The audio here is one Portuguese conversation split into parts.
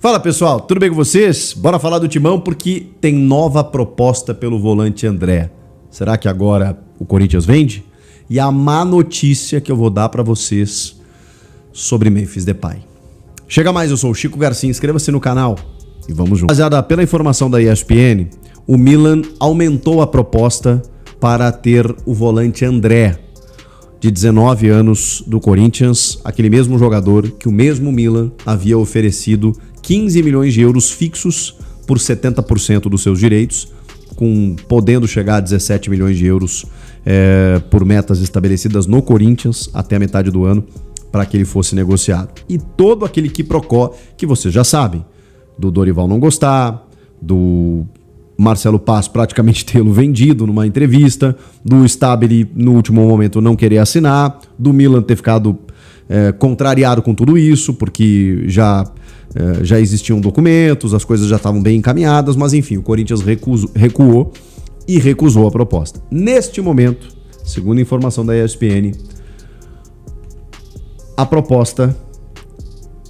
Fala pessoal, tudo bem com vocês? Bora falar do Timão porque tem nova proposta pelo volante André. Será que agora o Corinthians vende? E a má notícia que eu vou dar pra vocês sobre Memphis Depay. Chega mais, eu sou o Chico Garcia, inscreva-se no canal e vamos juntos. Baseada pela informação da ESPN, o Milan aumentou a proposta para ter o volante André, de 19 anos, do Corinthians, aquele mesmo jogador que o mesmo Milan havia oferecido 15 milhões de euros fixos por 70% dos seus direitos, podendo chegar a 17 milhões de euros por metas estabelecidas no Corinthians até a metade do ano, para que ele fosse negociado. E todo aquele quiprocó que vocês já sabem, do Dorival não gostar, do Marcelo Paz praticamente tê-lo vendido numa entrevista, do Stabile no último momento não querer assinar, do Milan ter ficado contrariado com tudo isso, porque já existiam documentos, as coisas já estavam bem encaminhadas, mas enfim, o Corinthians recuou e recusou a proposta. Neste momento, segundo a informação da ESPN, a proposta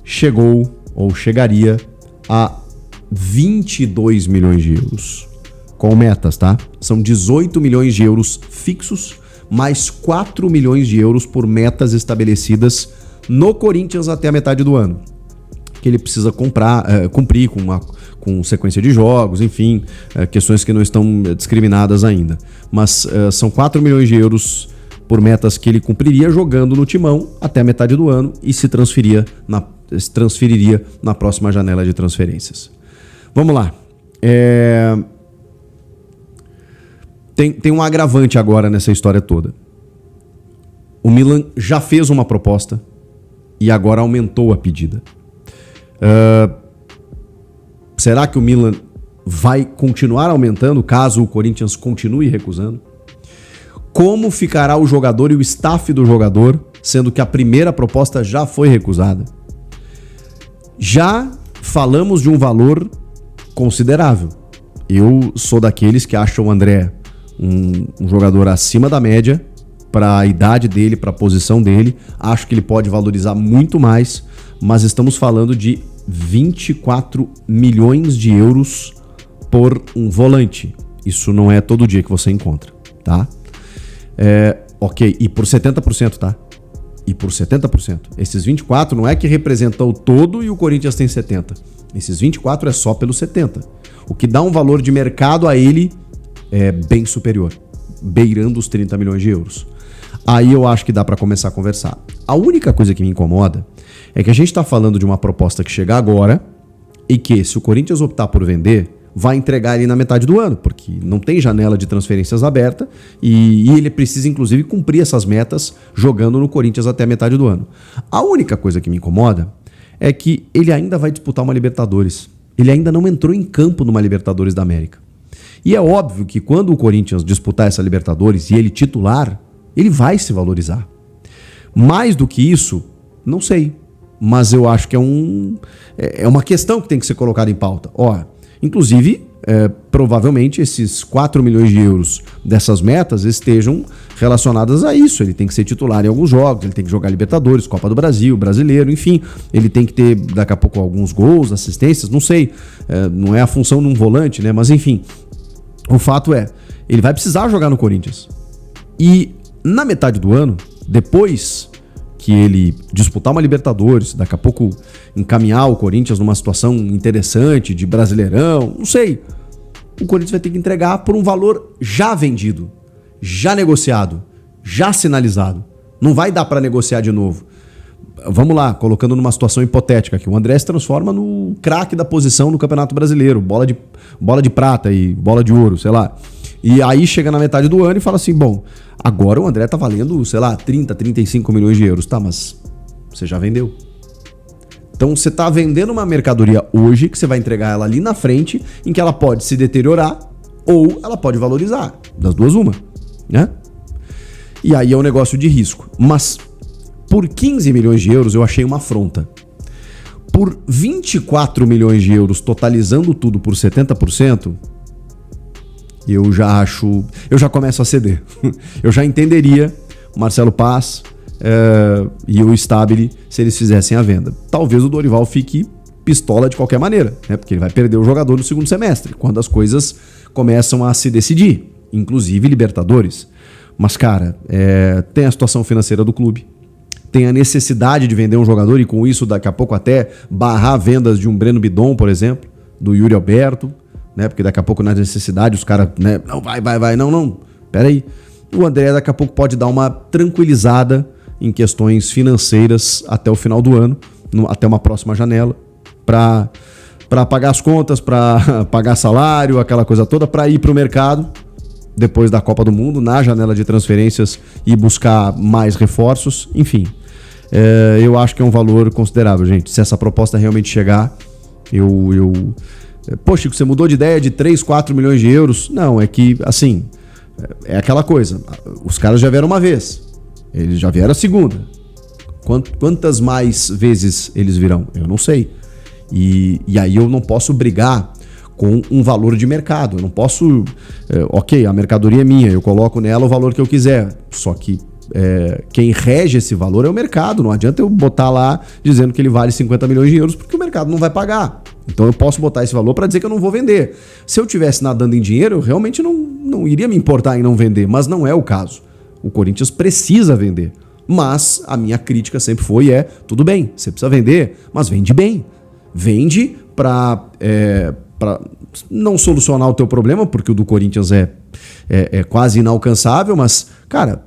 chegou ou chegaria a 22 milhões de euros, com metas, tá? São 18 milhões de euros fixos, mais 4 milhões de euros por metas estabelecidas no Corinthians até a metade do ano, que ele precisa cumprir com sequência de jogos, enfim, questões que não estão discriminadas ainda. Mas são 4 milhões de euros por metas que ele cumpriria jogando no Timão até a metade do ano e se transferiria na próxima janela de transferências. Vamos lá. Tem um agravante agora nessa história toda. O Milan já fez uma proposta e agora aumentou a pedida. Será que o Milan vai continuar aumentando caso o Corinthians continue recusando? Como ficará o jogador e o staff do jogador, sendo que a primeira proposta já foi recusada? Já falamos de um valor considerável. Eu sou daqueles que acham o André um jogador acima da média para a idade dele, para a posição dele. Acho que ele pode valorizar muito mais, mas estamos falando de 24 milhões de euros por um volante. Isso não é todo dia que você encontra, tá? Ok, e por 70%, tá? E por 70%. Esses 24 não é que representam o todo e o Corinthians tem 70. Esses 24 é só pelo 70. O que dá um valor de mercado a ele é bem superior, beirando os 30 milhões de euros. Aí eu acho que dá para começar a conversar. A única coisa que me incomoda é que a gente está falando de uma proposta que chega agora e que, se o Corinthians optar por vender, vai entregar ele na metade do ano, porque não tem janela de transferências aberta e ele precisa, inclusive, cumprir essas metas jogando no Corinthians até a metade do ano. A única coisa que me incomoda é que ele ainda vai disputar uma Libertadores. Ele ainda não entrou em campo numa Libertadores da América. E é óbvio que quando o Corinthians disputar essa Libertadores e ele titular, ele vai se valorizar. Mais do que isso, não sei. Mas eu acho que é uma questão que tem que ser colocada em pauta. Inclusive, provavelmente esses 4 milhões de euros dessas metas estejam relacionadas a isso. Ele tem que ser titular em alguns jogos, ele tem que jogar Libertadores, Copa do Brasil, Brasileiro, enfim. Ele tem que ter, daqui a pouco, alguns gols, assistências, não sei. Não é a função de um volante, né? Mas enfim, o fato é, ele vai precisar jogar no Corinthians. E na metade do ano, depois que ele disputar uma Libertadores, daqui a pouco encaminhar o Corinthians numa situação interessante de Brasileirão, não sei. O Corinthians vai ter que entregar por um valor já vendido, já negociado, já sinalizado. Não vai dar para negociar de novo. Vamos lá, colocando numa situação hipotética aqui. O André se transforma no craque da posição no Campeonato Brasileiro, bola de prata e bola de ouro, sei lá. E aí chega na metade do ano e fala assim, bom, agora o André tá valendo, sei lá, 30, 35 milhões de euros. Tá, mas você já vendeu. Então você tá vendendo uma mercadoria hoje que você vai entregar ela ali na frente, em que ela pode se deteriorar ou ela pode valorizar. Das duas, uma, né? E aí é um negócio de risco. Mas por 15 milhões de euros eu achei uma afronta. Por 24 milhões de euros, totalizando tudo por 70%, eu já começo a ceder. Eu já entenderia Marcelo Paz e o Stabile se eles fizessem a venda. Talvez o Dorival fique pistola de qualquer maneira, né? Porque ele vai perder o jogador no segundo semestre, quando as coisas começam a se decidir, inclusive Libertadores. Mas, cara, tem a situação financeira do clube, tem a necessidade de vender um jogador e com isso daqui a pouco até barrar vendas de um Breno Bidon, por exemplo, do Yuri Alberto, né? Porque daqui a pouco na necessidade os caras, né? Não, vai, não, peraí. O André daqui a pouco pode dar uma tranquilizada em questões financeiras até o final do ano, até uma próxima janela, para pagar as contas, para pagar salário, aquela coisa toda, para ir para o mercado depois da Copa do Mundo, na janela de transferências e buscar mais reforços, enfim. Eu acho que é um valor considerável, gente. Se essa proposta realmente chegar, Pô, Chico, você mudou de ideia de 3, 4 milhões de euros? Não, é que, assim, é aquela coisa. Os caras já vieram uma vez, eles já vieram a segunda. Quantas mais vezes eles virão? Eu não sei. E aí eu não posso brigar com um valor de mercado. Eu não posso... ok, a mercadoria é minha, eu coloco nela o valor que eu quiser. Só que quem rege esse valor é o mercado. Não adianta eu botar lá dizendo que ele vale 50 milhões de euros, porque o mercado não vai pagar. Então eu posso botar esse valor para dizer que eu não vou vender. Se eu tivesse nadando em dinheiro, eu realmente não iria me importar em não vender, mas não é o caso. O Corinthians precisa vender. Mas a minha crítica sempre foi, tudo bem, você precisa vender, mas vende bem. Vende para não solucionar o teu problema, porque o do Corinthians é quase inalcançável, mas, cara,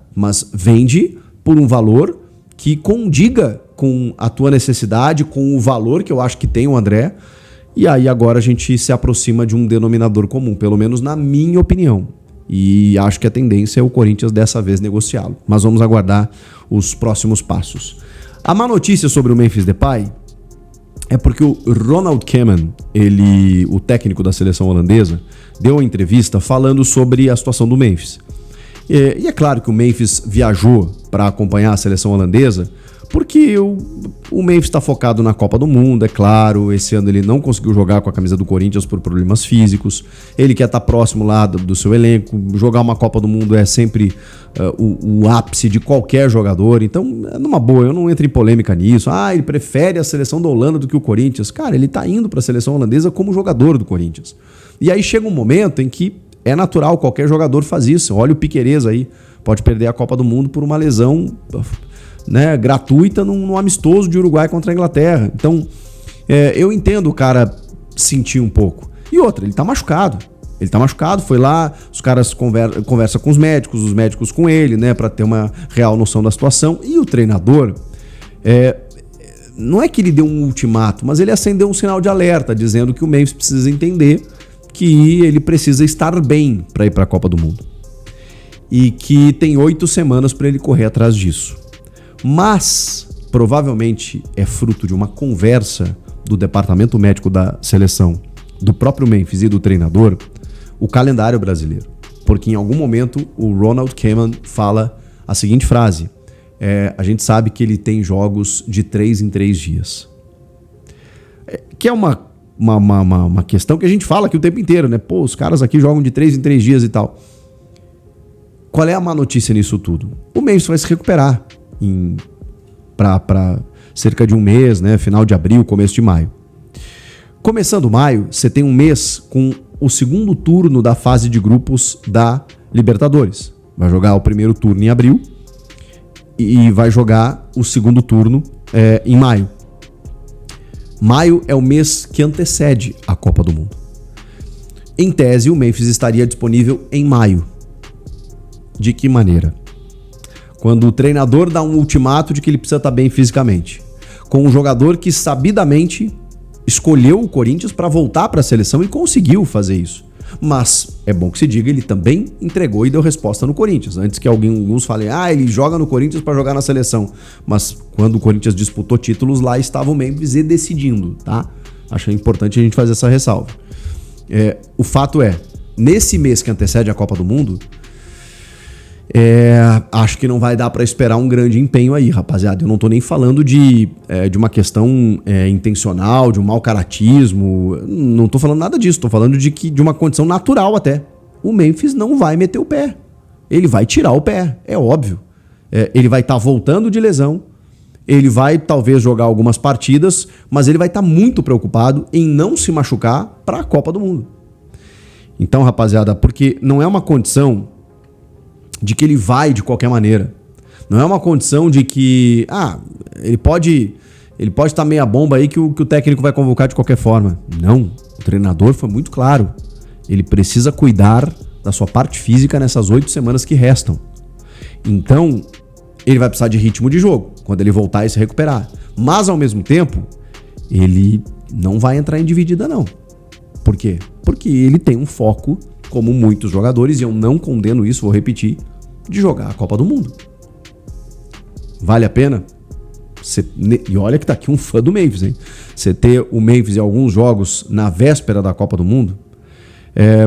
vende por um valor que condiga com a tua necessidade, com o valor que eu acho que tem o André. E aí agora a gente se aproxima de um denominador comum, pelo menos na minha opinião. E acho que a tendência é o Corinthians dessa vez negociá-lo. Mas vamos aguardar os próximos passos. A má notícia sobre o Memphis Depay é porque o Ronald Koeman, o técnico da seleção holandesa, deu uma entrevista falando sobre a situação do Memphis. E é claro que o Memphis viajou para acompanhar a seleção holandesa, porque o Memphis está focado na Copa do Mundo, é claro. Esse ano ele não conseguiu jogar com a camisa do Corinthians por problemas físicos. Ele quer estar próximo lá do seu elenco. Jogar uma Copa do Mundo é sempre o ápice de qualquer jogador. Então, numa boa, eu não entro em polêmica nisso. Ele prefere a seleção da Holanda do que o Corinthians. Cara, ele está indo para a seleção holandesa como jogador do Corinthians. E aí chega um momento em que é natural, qualquer jogador faz isso. Olha o Piquerez aí, pode perder a Copa do Mundo por uma lesão... né, gratuita num amistoso de Uruguai contra a Inglaterra. Então, eu entendo o cara sentir um pouco. E outra, ele tá machucado. Foi lá, os caras conversam com os médicos com ele, né, pra ter uma real noção da situação. E o treinador, não é que ele deu um ultimato, mas ele acendeu um sinal de alerta, dizendo que o Memphis precisa entender que ele precisa estar bem para ir para a Copa do Mundo. E que tem 8 semanas para ele correr atrás disso. Mas, provavelmente, é fruto de uma conversa do departamento médico da seleção, do próprio Memphis e do treinador, o calendário brasileiro. Porque em algum momento o Ronald Koeman fala a seguinte frase: a gente sabe que ele tem jogos de 3 em 3 dias. Que é uma questão que a gente fala aqui o tempo inteiro, né? Pô, os caras aqui jogam de 3 em 3 dias e tal. Qual é a má notícia nisso tudo? O Memphis vai se recuperar para cerca de um mês, né? Final de abril, começo de maio. Começando maio, você tem um mês com o segundo turno da fase de grupos da Libertadores. Vai jogar o primeiro turno em abril e vai jogar o segundo turno em maio. Maio é o mês que antecede a Copa do Mundo. Em tese, o Memphis estaria disponível em maio. De que maneira? Quando o treinador dá um ultimato de que ele precisa estar bem fisicamente, com um jogador que sabidamente escolheu o Corinthians para voltar para a seleção e conseguiu fazer isso. Mas é bom que se diga, ele também entregou e deu resposta no Corinthians. Antes que alguns falem, ele joga no Corinthians para jogar na seleção. Mas quando o Corinthians disputou títulos, lá estava o Memphis decidindo, tá? Acho importante a gente fazer essa ressalva. O fato é, nesse mês que antecede a Copa do Mundo, acho que não vai dar para esperar um grande empenho aí, rapaziada. Eu não tô nem falando de uma questão intencional, de um mau caratismo. Não tô falando nada disso. Tô falando de uma condição natural até. O Memphis não vai meter o pé. Ele vai tirar o pé, é óbvio. Ele vai estar voltando de lesão. ele vai talvez jogar algumas partidas, mas ele vai estar muito preocupado em não se machucar para a Copa do Mundo. Então, rapaziada, porque não é uma condição de que ele vai de qualquer maneira. Não é uma condição de que, ele pode estar meia bomba aí que o técnico vai convocar de qualquer forma. Não, o treinador foi muito claro. Ele precisa cuidar da sua parte física nessas 8 semanas que restam. Então, ele vai precisar de ritmo de jogo, quando ele voltar e se recuperar. Mas, ao mesmo tempo, ele não vai entrar em dividida, não. Por quê? Porque ele tem um foco, como muitos jogadores, e eu não condeno isso, vou repetir, de jogar a Copa do Mundo. Vale a pena? E olha que tá aqui um fã do Memphis, hein? Você ter o Memphis em alguns jogos na véspera da Copa do Mundo.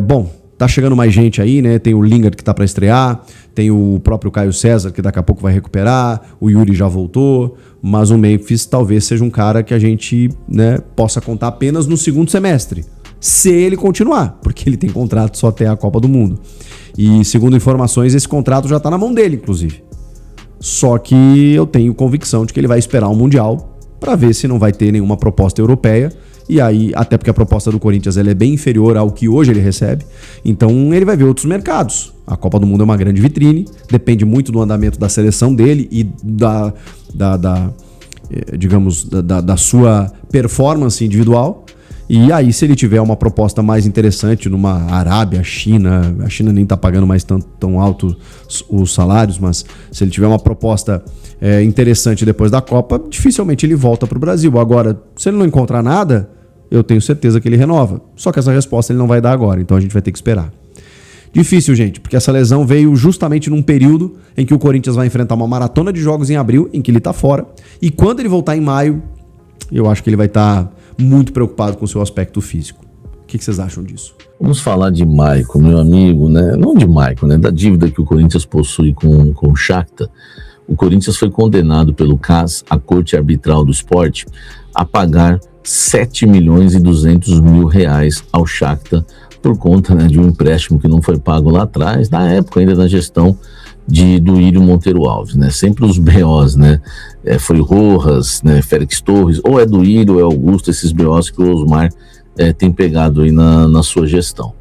Bom, tá chegando mais gente aí, né? Tem o Lingard que tá para estrear, tem o próprio Caio César que daqui a pouco vai recuperar, o Yuri já voltou, mas o Memphis talvez seja um cara que a gente, né, possa contar apenas no segundo semestre, se ele continuar, porque ele tem contrato só até a Copa do Mundo. E segundo informações, esse contrato já tá na mão dele, inclusive. Só que eu tenho convicção de que ele vai esperar o Mundial para ver se não vai ter nenhuma proposta europeia. E aí, até porque a proposta do Corinthians ela é bem inferior ao que hoje ele recebe, então ele vai ver outros mercados. A Copa do Mundo é uma grande vitrine, depende muito do andamento da seleção dele e da sua performance individual. E aí, se ele tiver uma proposta mais interessante numa Arábia, China, a China nem tá pagando mais tão alto os salários, mas se ele tiver uma proposta interessante depois da Copa, dificilmente ele volta pro Brasil. Agora, se ele não encontrar nada, eu tenho certeza que ele renova. Só que essa resposta ele não vai dar agora, então a gente vai ter que esperar. Difícil, gente, porque essa lesão veio justamente num período em que o Corinthians vai enfrentar uma maratona de jogos em abril, em que ele tá fora, e quando ele voltar em maio, eu acho que ele vai estar muito preocupado com o seu aspecto físico. O que vocês acham disso? Vamos falar de Maicon, meu amigo, né? Não de Maicon, né? Da dívida que o Corinthians possui com o Shakhtar. O Corinthians foi condenado pelo CAS, a Corte Arbitral do Esporte, a pagar 7.200.000 reais ao Shakhtar por conta, né, de um empréstimo que não foi pago lá atrás, na época ainda na gestão do Írio Monteiro Alves, né? Sempre os BOs, né? Foi Rojas, né? Félix Torres, ou é do Írio ou é Augusto, esses BOs que o Osmar tem pegado aí na sua gestão.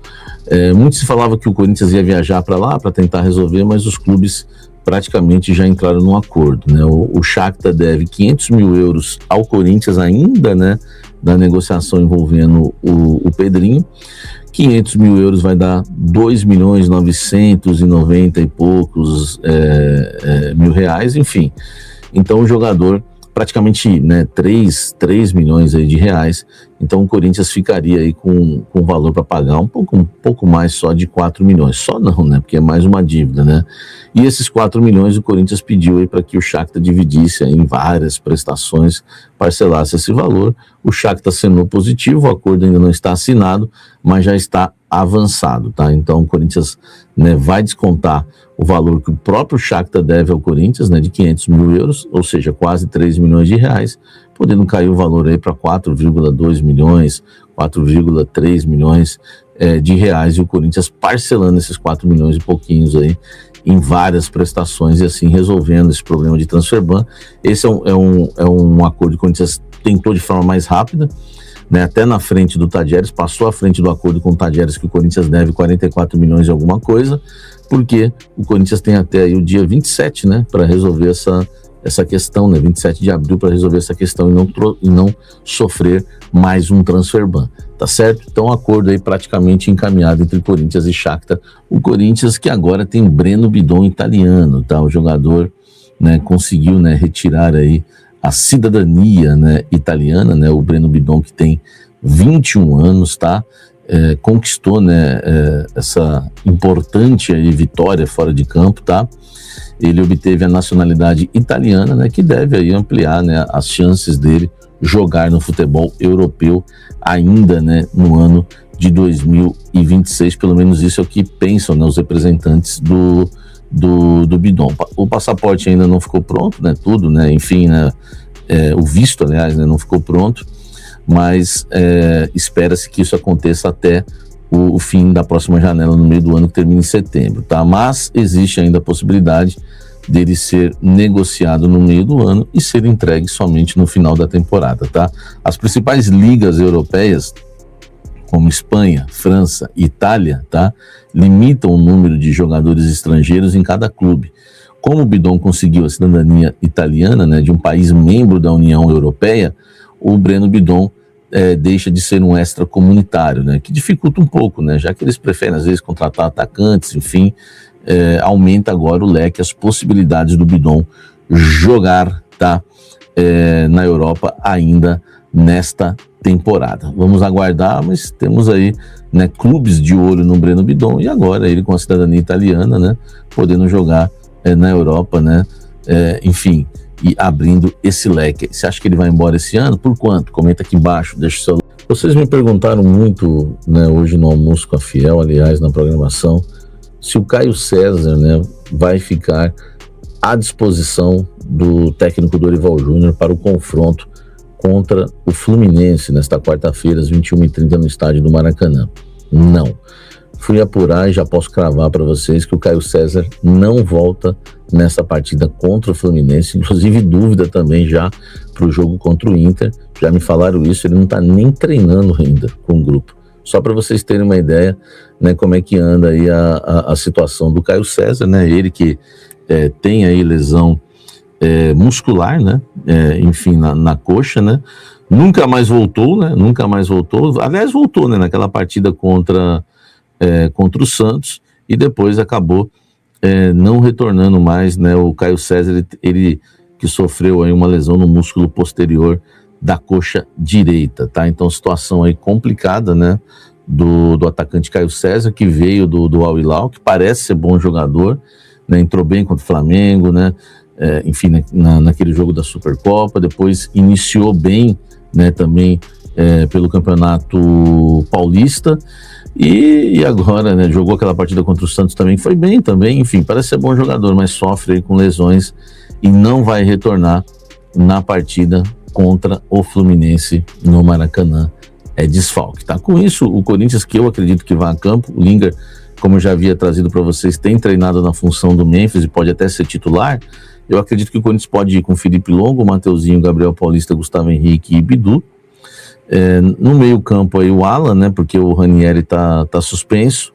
Muito se falava que o Corinthians ia viajar para lá para tentar resolver, mas os clubes praticamente já entraram num acordo, né? O Shakhtar deve 500 mil euros ao Corinthians ainda, né? Da negociação envolvendo o Pedrinho. 500 mil euros vai dar 2.990 e poucos mil reais, enfim. Então o jogador praticamente, né, 3 milhões aí de reais, então o Corinthians ficaria aí com valor para pagar um pouco mais só de 4 milhões, só não, né, porque é mais uma dívida, né, e esses 4 milhões o Corinthians pediu aí para que o Shakhtar dividisse aí em várias prestações, parcelasse esse valor. O Shakhtar assinou positivo, o acordo ainda não está assinado, mas já está avançado, tá? Então o Corinthians, né, vai descontar o valor que o próprio Shakhtar deve ao Corinthians, né, de 500 mil euros, ou seja, quase 3 milhões de reais, podendo cair o valor aí para 4,2 milhões, 4,3 milhões de reais, e o Corinthians parcelando esses 4 milhões e pouquinhos aí em várias prestações e assim resolvendo esse problema de transfer ban. Esse é um acordo que o Corinthians tentou de forma mais rápida, né, até na frente do Tadieres, passou à frente do acordo com o Tadieres que o Corinthians deve 44 milhões e alguma coisa, porque o Corinthians tem até aí o dia 27, né, para resolver essa questão, né, 27 de abril para resolver essa questão e não sofrer mais um transfer ban, tá certo? Então, um acordo aí praticamente encaminhado entre Corinthians e Shakhtar. O Corinthians que agora tem Breno Bidon italiano, tá? O jogador, né, conseguiu, né, retirar aí a cidadania, né, italiana, né, o Breno Bidon que tem 21 anos, tá? Conquistou, né, essa importante aí vitória fora de campo, tá? Ele obteve a nacionalidade italiana, né, que deve aí ampliar, né, as chances dele jogar no futebol europeu ainda, né, no ano de 2026, pelo menos isso é o que pensam, né, os representantes do Bidon. O passaporte ainda não ficou pronto, né, tudo, né, enfim, né, o visto, aliás, né, não ficou pronto, mas espera-se que isso aconteça até o fim da próxima janela no meio do ano, que termina em setembro, tá? Mas existe ainda a possibilidade, dele ser negociado no meio do ano e ser entregue somente no final da temporada, tá? As principais ligas europeias, como Espanha, França e Itália, tá, limitam o número de jogadores estrangeiros em cada clube. Como o Bidon conseguiu a cidadania italiana, né, de um país membro da União Europeia, o Breno Bidon deixa de ser um extracomunitário, né, que dificulta um pouco, né, já que eles preferem às vezes contratar atacantes, enfim, aumenta agora o leque, as possibilidades do Bidon jogar, tá, na Europa ainda nesta temporada. Vamos aguardar, mas temos aí, né, clubes de olho no Breno Bidon e agora ele com a cidadania italiana, né, podendo jogar na Europa, né, enfim, e abrindo esse leque. Você acha que ele vai embora esse ano? Por quanto? Comenta aqui embaixo, deixa o seu... Vocês me perguntaram muito, né, hoje no almoço com a Fiel, aliás, na programação, se o Caio César, né, vai ficar à disposição do técnico Dorival Júnior para o confronto contra o Fluminense nesta quarta-feira, às 21h30, no estádio do Maracanã. Não. Fui apurar e já posso cravar para vocês que o Caio César não volta nessa partida contra o Fluminense, inclusive dúvida também já para o jogo contra o Inter, já me falaram isso, ele não está nem treinando ainda com o grupo. Só para vocês terem uma ideia, né, como é que anda aí a situação do Caio César, né, ele que tem aí lesão muscular, né, enfim, na coxa, né, nunca mais voltou, aliás voltou, né, naquela partida contra o Santos e depois acabou não retornando mais, né, o Caio César, ele que sofreu aí uma lesão no músculo posterior da coxa direita, tá, então situação aí complicada, né, do atacante Caio César, que veio do Al Hilal, que parece ser bom jogador, né, entrou bem contra o Flamengo, né, enfim, naquele jogo da Supercopa, depois iniciou bem, né, também pelo Campeonato Paulista, e agora, né, jogou aquela partida contra o Santos também, que foi bem também, enfim, parece ser bom jogador, mas sofre aí com lesões e não vai retornar na partida contra o Fluminense no Maracanã, desfalque, tá? Com isso, o Corinthians, que eu acredito que vai a campo, o Lingard, como eu já havia trazido para vocês, tem treinado na função do Memphis e pode até ser titular. Eu acredito que o Corinthians pode ir com Felipe Longo, Mateuzinho, Gabriel Paulista, Gustavo Henrique e Bidu. No meio campo aí o Alan, né, porque o Ranieri tá suspenso,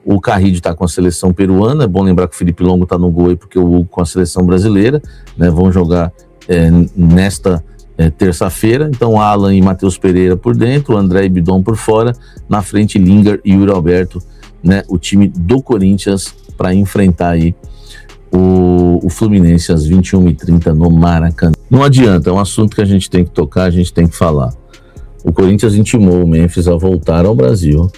o Carrillo tá com a seleção peruana, é bom lembrar que o Felipe Longo tá no gol aí porque o Hugo com a seleção brasileira, né, vão jogar nesta terça-feira, então Alan e Matheus Pereira por dentro, o André e Bidon por fora, na frente Lingard e Yuri Alberto, né, o time do Corinthians para enfrentar aí o Fluminense às 21h30 no Maracanã. Não adianta, é um assunto que a gente tem que tocar, a gente tem que falar. O Corinthians intimou o Memphis a voltar ao Brasil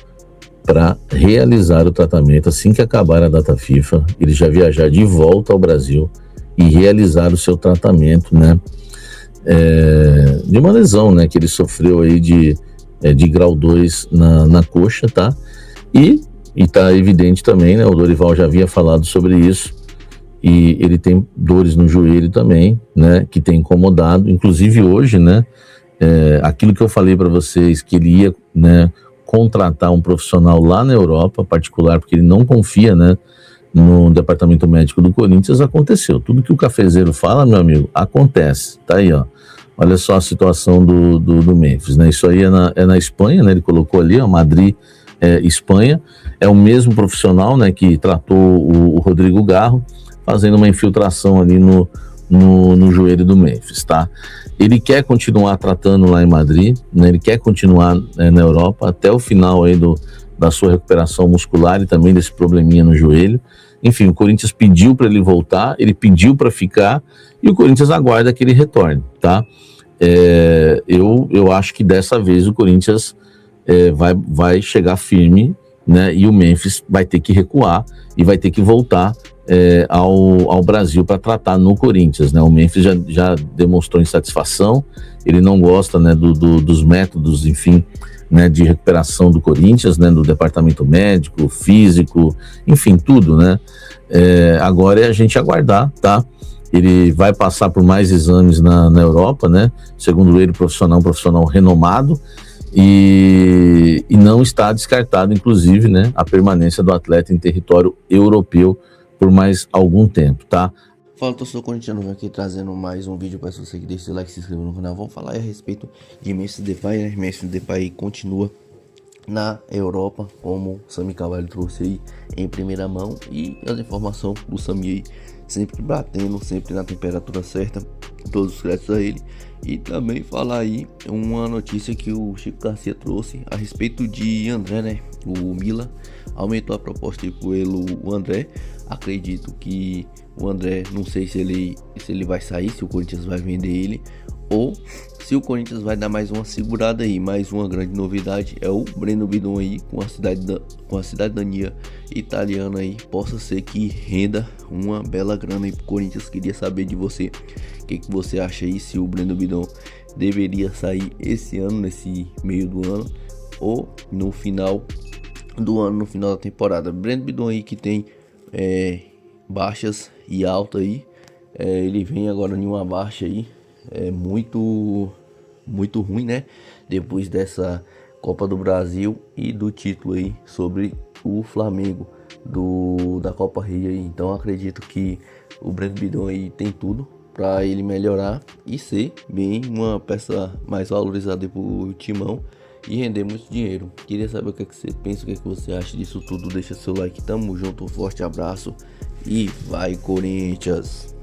para realizar o tratamento assim que acabar a data FIFA, ele já viajar de volta ao Brasil e realizar o seu tratamento, né, de uma lesão, né, que ele sofreu aí de grau 2 na coxa, tá? E tá evidente também, né, o Dorival já havia falado sobre isso, e ele tem dores no joelho também, né, que tem incomodado, inclusive hoje, né, aquilo que eu falei para vocês, que ele ia, né, contratar um profissional lá na Europa, particular, porque ele não confia, né, no departamento médico do Corinthians, aconteceu. Tudo que o cafezeiro fala, meu amigo, acontece. Tá aí, ó. Olha só a situação do Memphis, né? Isso aí é na Espanha, né? Ele colocou ali, ó, Madrid, Espanha. É o mesmo profissional, né, que tratou o Rodrigo Garro, fazendo uma infiltração ali no joelho do Memphis, tá? Ele quer continuar tratando lá em Madrid, né? Ele quer continuar na Europa até o final aí da sua recuperação muscular e também desse probleminha no joelho. Enfim, o Corinthians pediu para ele voltar, ele pediu para ficar e o Corinthians aguarda que ele retorne, tá? Eu acho que dessa vez o Corinthians vai chegar firme, né? E o Memphis vai ter que recuar e vai ter que voltar ao Brasil para tratar no Corinthians, né? O Memphis já demonstrou insatisfação, ele não gosta, né, dos métodos, enfim, né, de recuperação do Corinthians, né, do departamento médico, físico, enfim, tudo, né? Agora é a gente aguardar, tá? Ele vai passar por mais exames na Europa, né? Segundo ele, um profissional renomado, e não está descartado, inclusive, né, a permanência do atleta em território europeu por mais algum tempo, tá? Fala, torcedor corintiano, vem aqui trazendo mais um vídeo. Peço você que deixe seu like e se inscreva no canal. Vamos falar aí a respeito de Memphis Depay, né? Memphis Depay continua na Europa, como o Sami Carvalho trouxe aí em primeira mão, e as informações do Sami aí sempre batendo, sempre na temperatura certa, todos os créditos a ele. E também falar aí uma notícia que o Chico Garcia trouxe a respeito de André, né? O Milan aumentou a proposta aí pelo André. Acredito que o André, não sei se ele vai sair, se o Corinthians vai vender ele, ou se o Corinthians vai dar mais uma segurada aí. Mais uma grande novidade é o Breno Bidon aí com a cidadania italiana aí. Possa ser que renda uma bela grana aí pro Corinthians. Queria saber de você, o que você acha aí, se o Breno Bidon deveria sair esse ano, nesse meio do ano, ou no final do ano, no final da temporada. Breno Bidon aí que tem baixas e alta aí. Ele vem agora em uma baixa aí muito ruim, né? Depois dessa Copa do Brasil e do título aí sobre o Flamengo da Copa Rio aí. Então acredito que o Breno Bidon aí tem tudo para ele melhorar e ser bem uma peça mais valorizada pro Timão e render muito dinheiro. Queria saber o que você pensa, o que você acha disso tudo. Deixa seu like, tamo junto, um forte abraço e vai Corinthians!